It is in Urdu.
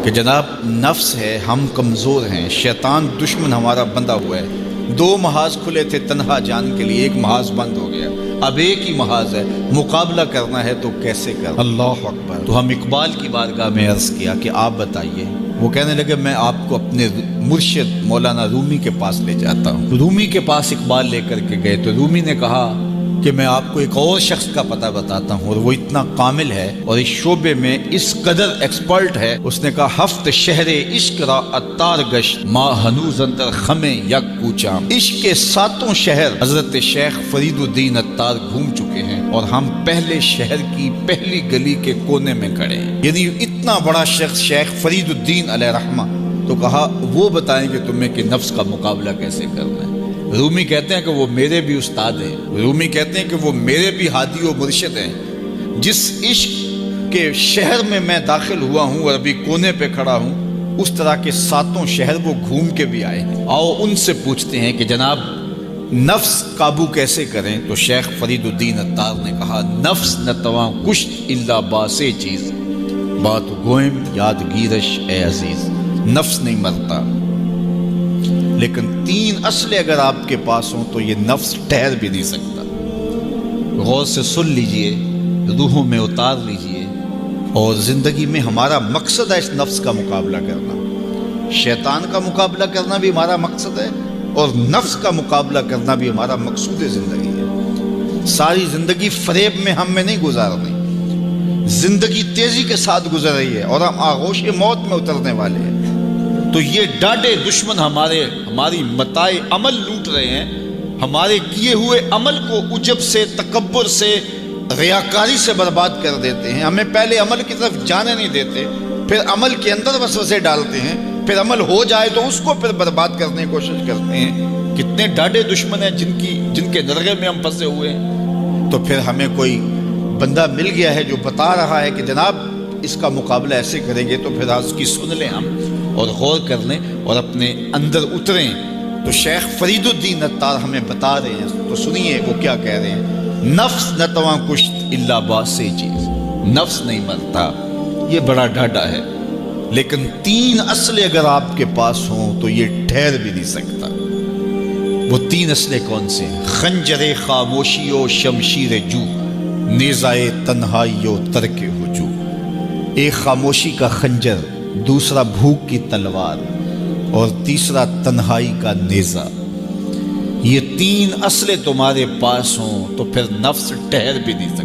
کہ جناب نفس ہے، ہم کمزور ہیں، شیطان دشمن ہمارا بندہ ہوا ہے۔ 2 محاذ کھلے تھے تنہا جان کے لیے، 1 محاذ بند ہو گیا، اب 1 ہی محاذ ہے، مقابلہ کرنا ہے تو کیسے کرنا؟ اللہ اکبر۔ تو ہم اقبال کی بارگاہ میں عرض کیا کہ آپ بتائیے۔ وہ کہنے لگے میں آپ کو اپنے مرشد مولانا رومی کے پاس لے جاتا ہوں۔ رومی کے پاس اقبال لے کر کے گئے تو رومی نے کہا کہ میں آپ کو ایک اور شخص کا پتہ بتاتا ہوں، اور وہ اتنا کامل ہے اور اس شعبے میں اس قدر ایکسپرٹ ہے۔ اس نے کہا 7 شہر عشق را اتار گشت ما ہنوز اندر خمیں یک کوچام۔ عشق کے 7 شہر حضرت شیخ فرید الدین اتار گھوم چکے ہیں اور ہم پہلے شہر کی پہلی گلی کے کونے میں کھڑے ہیں۔ یعنی اتنا بڑا شخص شیخ فرید الدین علیہ رحمہ، تو کہا وہ بتائیں گے تمہیں کہ نفس کا مقابلہ کیسے کرنا ہے۔ رومی کہتے ہیں کہ وہ میرے بھی استاد ہیں، رومی کہتے ہیں کہ وہ میرے بھی ہادی و مرشد ہیں۔ جس عشق کے شہر میں داخل ہوا ہوں اور ابھی کونے پہ کھڑا ہوں، اس طرح کے 7 شہر وہ گھوم کے بھی آئے ہیں۔ آؤ ان سے پوچھتے ہیں کہ جناب نفس قابو کیسے کریں؟ تو شیخ فرید الدین اتار نے کہا نفس نتواں کشت الا باسے چیز بات گوئم یادگیرش اے عزیز۔ نفس نہیں مرتا، لیکن 3 اصلیں اگر آپ کے پاس ہوں تو یہ نفس ٹھہر بھی نہیں سکتا۔ غور سے سن لیجئے، روحوں میں اتار لیجئے، اور زندگی میں ہمارا مقصد ہے اس نفس کا مقابلہ کرنا۔ شیطان کا مقابلہ کرنا بھی ہمارا مقصد ہے، اور نفس کا مقابلہ کرنا بھی ہمارا مقصود زندگی ہے۔ ساری زندگی فریب میں ہم میں نہیں گزارنی، زندگی تیزی کے ساتھ گزر رہی ہے اور ہم آغوش موت میں اترنے والے ہیں۔ تو یہ ڈاڈے دشمن ہماری متاع عمل لوٹ رہے ہیں، ہمارے کیے ہوئے عمل کو عجب سے، تکبر سے، ریاکاری سے برباد کر دیتے ہیں۔ ہمیں پہلے عمل کی طرف جانے نہیں دیتے، پھر عمل کے اندر وسوسے ڈالتے ہیں، پھر عمل ہو جائے تو اس کو پھر برباد کرنے کی کوشش کرتے ہیں۔ کتنے ڈاڈے دشمن ہیں جن کے نرغے میں ہم پھنسے ہوئے ہیں۔ تو پھر ہمیں کوئی بندہ مل گیا ہے جو بتا رہا ہے کہ جناب اس کا مقابلہ ایسے کریں گے، تو پھر آج کی سن لیں ہم اور غور کر لیں اور اپنے اندر اتریں۔ تو شیخ فرید الدین اتار ہمیں بتا رہے ہیں، تو سنیے وہ کیا کہہ رہے ہیں۔ نفس نتواں کشت الا باسے چیز، نفس نہیں مرتا، یہ بڑا ڈاڈا ہے، لیکن 3 اصلیں اگر آپ کے پاس ہوں تو یہ ٹھہر بھی نہیں سکتا۔ وہ 3 اصلیں کون سے ہیں؟ خنجر خاموشی و شمشیر جو، نیزائے تنہائی و ترک ہجو۔ ایک خاموشی کا خنجر، دوسرا بھوک کی تلوار، اور تیسرا تنہائی کا نیزہ۔ یہ 3 اصلیں تمہارے پاس ہوں تو پھر نفس ٹھہر بھی نہیں سکتا۔